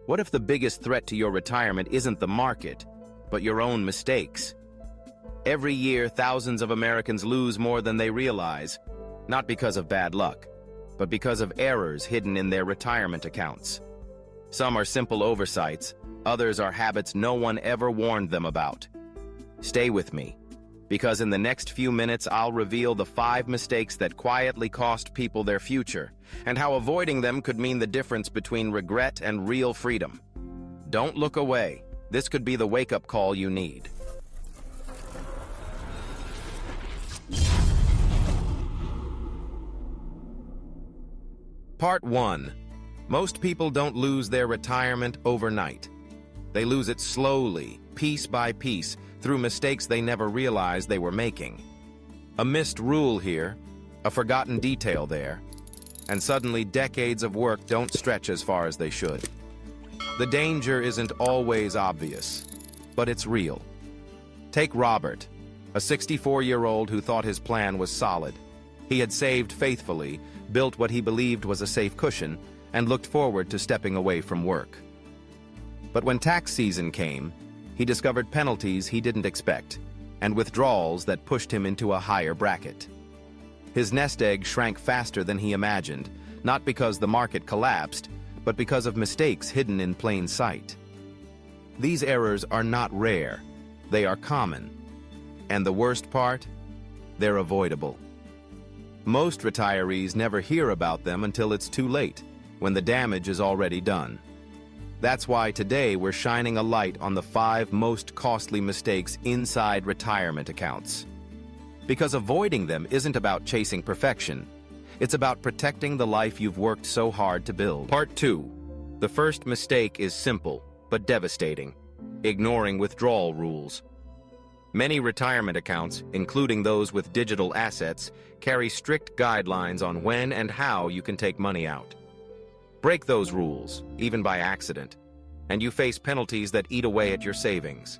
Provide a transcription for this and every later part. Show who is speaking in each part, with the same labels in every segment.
Speaker 1: What if the biggest threat to your retirement isn't the market, but your own mistakes? Every year, thousands of Americans lose more than they realize, not because of bad luck, but because of errors hidden in their retirement accounts. Some are simple oversights, others are habits no one ever warned them about. Stay with me, because in the next few minutes I'll reveal the 5 mistakes that quietly cost people their future, and how avoiding them could mean the difference between regret and real freedom. Don't look away. This could be the wake-up call you need. Part 1. Most people don't lose their retirement overnight. They lose it slowly, piece by piece, through mistakes they never realized they were making. A missed rule here, a forgotten detail there, and suddenly decades of work don't stretch as far as they should. The danger isn't always obvious, but it's real. Take Robert, a 64-year-old who thought his plan was solid. He had saved faithfully, built what he believed was a safe cushion, and looked forward to stepping away from work. But when tax season came, he discovered penalties he didn't expect, and withdrawals that pushed him into a higher bracket. His nest egg shrank faster than he imagined, not because the market collapsed, but because of mistakes hidden in plain sight. These errors are not rare, they are common. And the worst part? They're avoidable. Most retirees never hear about them until it's too late, when the damage is already done. That's why today we're shining a light on the 5 most costly mistakes inside retirement accounts. Because avoiding them isn't about chasing perfection. It's about protecting the life you've worked so hard to build. Part 2. The first mistake is simple, but devastating: ignoring withdrawal rules. Many retirement accounts, including those with digital assets, carry strict guidelines on when and how you can take money out. Break those rules, even by accident, and you face penalties that eat away at your savings.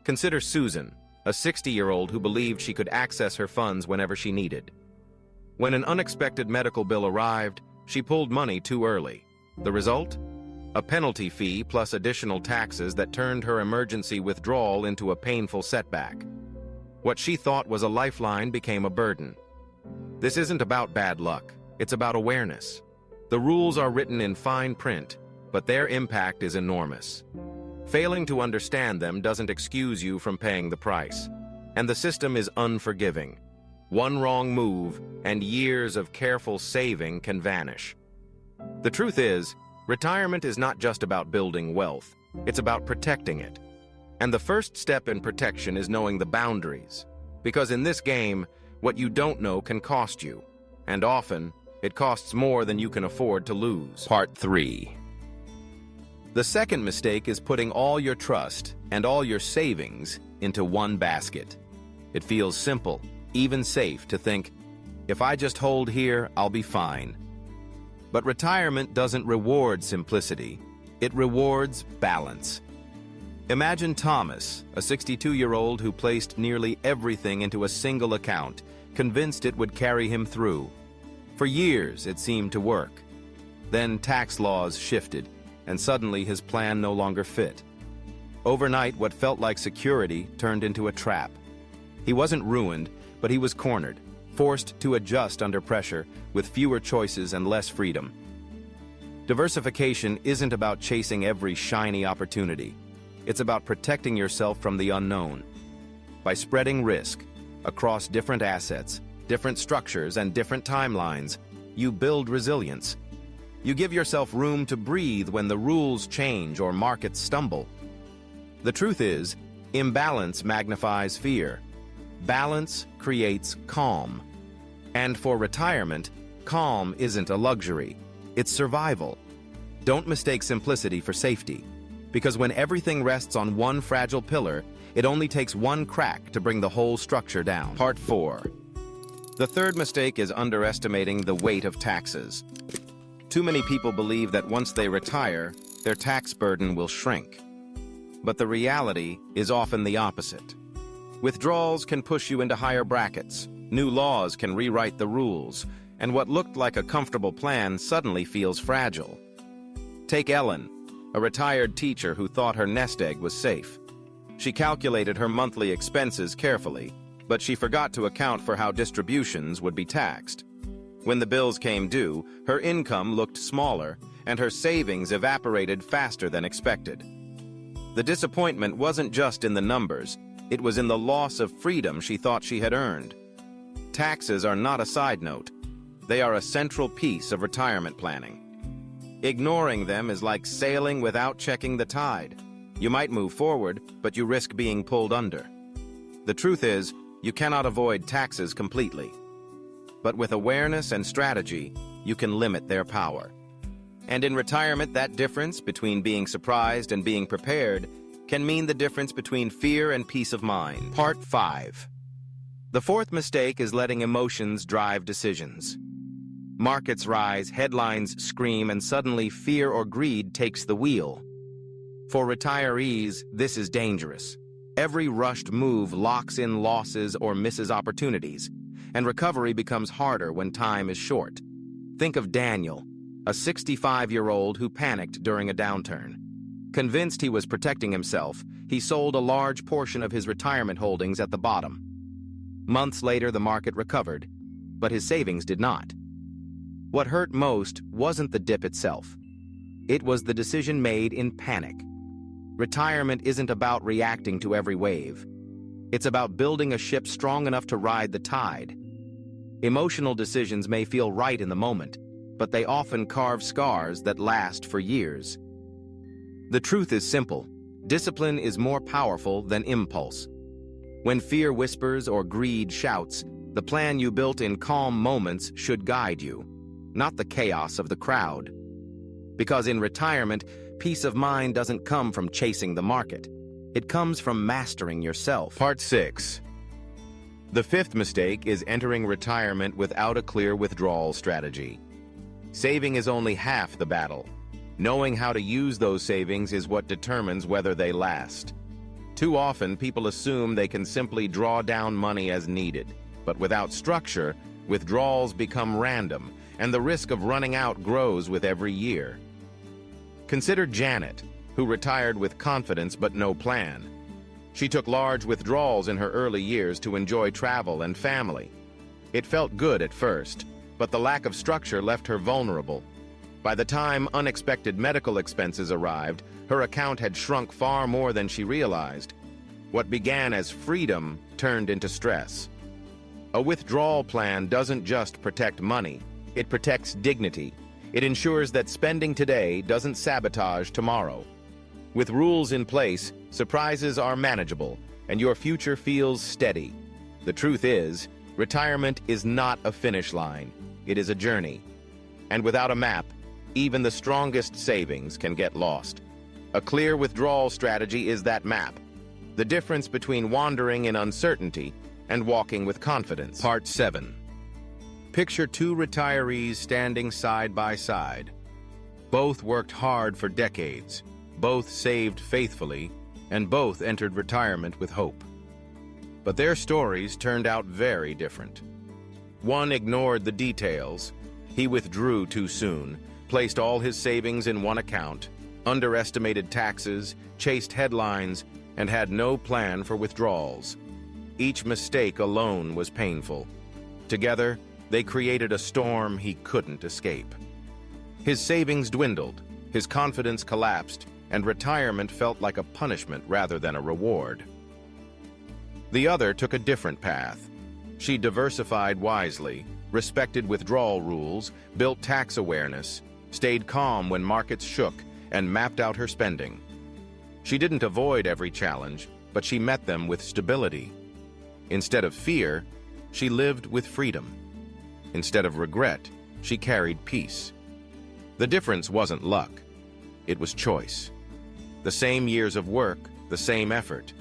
Speaker 1: Consider Susan, a 60-year-old who believed she could access her funds whenever she needed. When an unexpected medical bill arrived, she pulled money too early. The result? A penalty fee plus additional taxes that turned her emergency withdrawal into a painful setback. What she thought was a lifeline became a burden. This isn't about bad luck, it's about awareness. The rules are written in fine print, but their impact is enormous. Failing to understand them doesn't excuse you from paying the price. And the system is unforgiving. One wrong move, and years of careful saving can vanish. The truth is, retirement is not just about building wealth, it's about protecting it. And the first step in protection is knowing the boundaries. Because in this game, what you don't know can cost you. And often, it costs more than you can afford to lose. Part 3. The second mistake is putting all your trust and all your savings into one basket. It feels simple, even safe, to think, if I just hold here, I'll be fine. But retirement doesn't reward simplicity. It rewards balance. Imagine Thomas, a 62-year-old who placed nearly everything into a single account, convinced it would carry him through. For years, it seemed to work. Then tax laws shifted, and suddenly his plan no longer fit. Overnight, what felt like security turned into a trap. He wasn't ruined, but he was cornered, forced to adjust under pressure, with fewer choices and less freedom. Diversification isn't about chasing every shiny opportunity. It's about protecting yourself from the unknown. By spreading risk across different assets, different structures, and different timelines, you build resilience. You give yourself room to breathe when the rules change or markets stumble. The truth is, imbalance magnifies fear. Balance creates calm. And for retirement, calm isn't a luxury. It's survival. Don't mistake simplicity for safety, because when everything rests on one fragile pillar, it only takes one crack to bring the whole structure down. Part 4. The third mistake is underestimating the weight of taxes. Too many people believe that once they retire, their tax burden will shrink. But the reality is often the opposite. Withdrawals can push you into higher brackets, new laws can rewrite the rules, and what looked like a comfortable plan suddenly feels fragile. Take Ellen, a retired teacher who thought her nest egg was safe. She calculated her monthly expenses carefully, but she forgot to account for how distributions would be taxed. When the bills came due, her income looked smaller, and her savings evaporated faster than expected. The disappointment wasn't just in the numbers, it was in the loss of freedom she thought she had earned. Taxes are not a side note. They are a central piece of retirement planning. Ignoring them is like sailing without checking the tide. You might move forward, but you risk being pulled under. The truth is, you cannot avoid taxes completely. But with awareness and strategy, you can limit their power. And in retirement, that difference between being surprised and being prepared can mean the difference between fear and peace of mind. Part 5. The fourth mistake is letting emotions drive decisions. Markets rise, headlines scream, and suddenly fear or greed takes the wheel. For retirees, this is dangerous. Every rushed move locks in losses or misses opportunities, and recovery becomes harder when time is short. Think of Daniel, a 65-year-old who panicked during a downturn. Convinced he was protecting himself, he sold a large portion of his retirement holdings at the bottom. Months later, the market recovered, but his savings did not. What hurt most wasn't the dip itself. It was the decision made in panic. Retirement isn't about reacting to every wave. It's about building a ship strong enough to ride the tide. Emotional decisions may feel right in the moment, but they often carve scars that last for years. The truth is simple. Discipline is more powerful than impulse. When fear whispers or greed shouts, the plan you built in calm moments should guide you, not the chaos of the crowd. Because in retirement, peace of mind doesn't come from chasing the market. It comes from mastering yourself. Part 6. The fifth mistake is entering retirement without a clear withdrawal strategy. Saving is only half the battle. Knowing how to use those savings is what determines whether they last. Too often, people assume they can simply draw down money as needed. But without structure, withdrawals become random, and the risk of running out grows with every year. Consider Janet, who retired with confidence but no plan. She took large withdrawals in her early years to enjoy travel and family. It felt good at first, but the lack of structure left her vulnerable. By the time unexpected medical expenses arrived, her account had shrunk far more than she realized. What began as freedom turned into stress. A withdrawal plan doesn't just protect money, it protects dignity. It ensures that spending today doesn't sabotage tomorrow. With rules in place, surprises are manageable, and your future feels steady. The truth is, retirement is not a finish line. It is a journey. And without a map, even the strongest savings can get lost. A clear withdrawal strategy is that map. The difference between wandering in uncertainty and walking with confidence. Part 7. Picture two retirees standing side by side. Both worked hard for decades. Both saved faithfully, and both entered retirement with hope. But their stories turned out very different. One ignored the details. He withdrew too soon, placed all his savings in one account, underestimated taxes, chased headlines, and had no plan for withdrawals. Each mistake alone was painful. Together, they created a storm he couldn't escape. His savings dwindled, his confidence collapsed, and retirement felt like a punishment rather than a reward. The other took a different path. She diversified wisely, respected withdrawal rules, built tax awareness, stayed calm when markets shook, and mapped out her spending. She didn't avoid every challenge, but she met them with stability. Instead of fear, she lived with freedom. Instead of regret, she carried peace. The difference wasn't luck. It was choice. The same years of work, the same effort,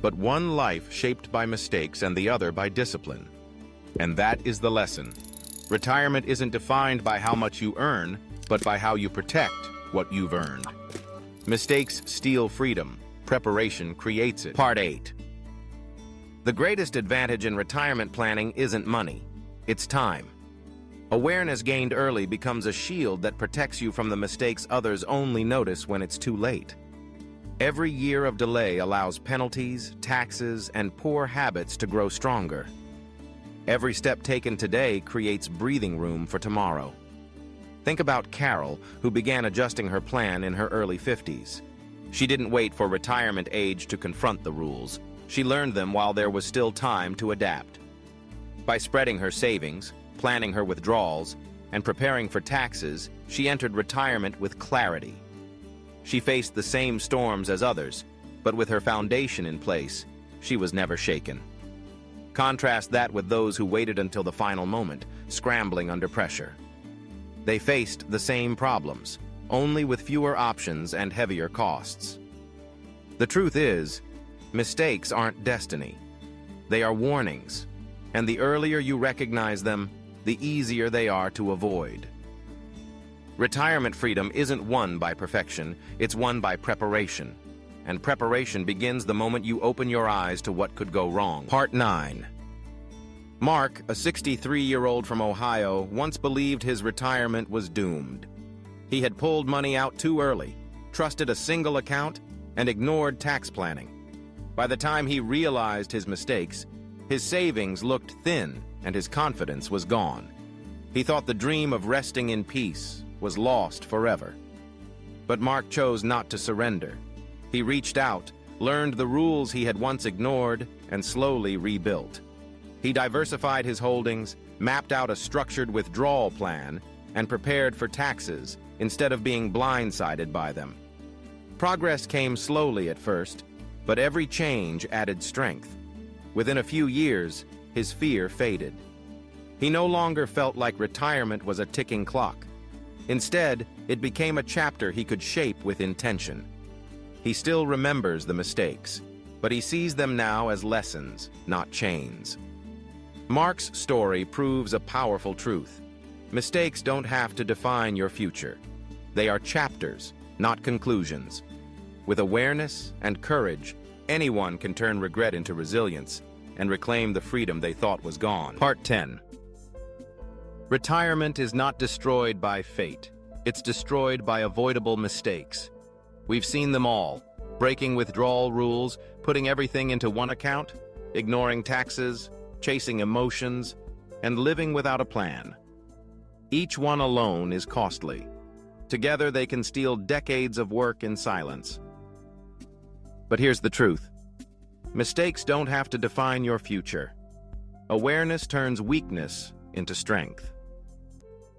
Speaker 1: but one life shaped by mistakes and the other by discipline. And that is the lesson. Retirement isn't defined by how much you earn, but by how you protect what you've earned. Mistakes steal freedom. Preparation creates it. Part 8. The greatest advantage in retirement planning isn't money. It's time. Awareness gained early becomes a shield that protects you from the mistakes others only notice when it's too late. Every year of delay allows penalties, taxes, and poor habits to grow stronger. Every step taken today creates breathing room for tomorrow. Think about Carol, who began adjusting her plan in her early 50s. She didn't wait for retirement age to confront the rules. She learned them while there was still time to adapt. By spreading her savings, planning her withdrawals, and preparing for taxes, she entered retirement with clarity. She faced the same storms as others, but with her foundation in place, she was never shaken. Contrast that with those who waited until the final moment, scrambling under pressure. They faced the same problems, only with fewer options and heavier costs. The truth is, mistakes aren't destiny. They are warnings, and the earlier you recognize them, the easier they are to avoid. Retirement freedom isn't won by perfection, it's won by preparation. And preparation begins the moment you open your eyes to what could go wrong. Part 9. Mark, a 63-year-old from Ohio, once believed his retirement was doomed. He had pulled money out too early, trusted a single account, and ignored tax planning. By the time he realized his mistakes, his savings looked thin and his confidence was gone. He thought the dream of resting in peace was lost forever. But Mark chose not to surrender. He reached out, learned the rules he had once ignored, and slowly rebuilt. He diversified his holdings, mapped out a structured withdrawal plan, and prepared for taxes instead of being blindsided by them. Progress came slowly at first, but every change added strength. Within a few years, his fear faded. He no longer felt like retirement was a ticking clock. Instead, it became a chapter he could shape with intention. He still remembers the mistakes, but he sees them now as lessons, not chains. Mark's story proves a powerful truth. Mistakes don't have to define your future. They are chapters, not conclusions. With awareness and courage, anyone can turn regret into resilience and reclaim the freedom they thought was gone. Part 10. Retirement is not destroyed by fate. It's destroyed by avoidable mistakes. We've seen them all: breaking withdrawal rules, putting everything into one account, ignoring taxes, chasing emotions, and living without a plan. Each one alone is costly. Together they can steal decades of work in silence. But here's the truth. Mistakes don't have to define your future. Awareness turns weakness into strength.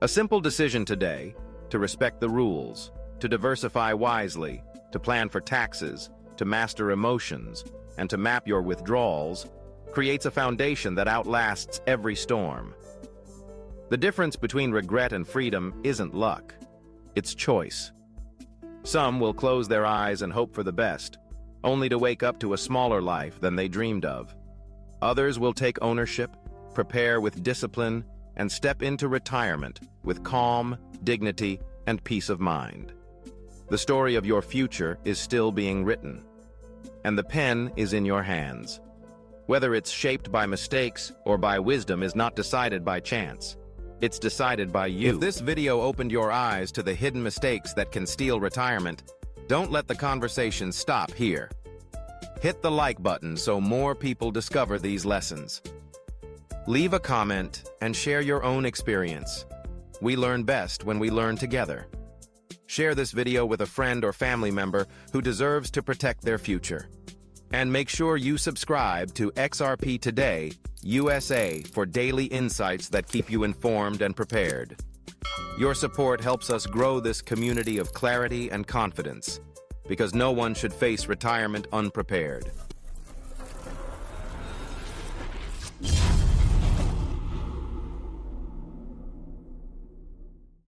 Speaker 1: A simple decision today, to respect the rules, to diversify wisely, to plan for taxes, to master emotions, and to map your withdrawals, creates a foundation that outlasts every storm. The difference between regret and freedom isn't luck. It's choice. Some will close their eyes and hope for the best, only to wake up to a smaller life than they dreamed of. Others will take ownership, prepare with discipline, and step into retirement with calm, dignity, and peace of mind. The story of your future is still being written, and the pen is in your hands. Whether it's shaped by mistakes or by wisdom is not decided by chance. It's decided by you. If this video opened your eyes to the hidden mistakes that can steal retirement, don't let the conversation stop here. Hit the like button so more people discover these lessons. Leave a comment and share your own experience. We learn best when we learn together. Share this video with a friend or family member who deserves to protect their future. And make sure you subscribe to XRP Today, USA for daily insights that keep you informed and prepared. Your support helps us grow this community of clarity and confidence, because no one should face retirement unprepared.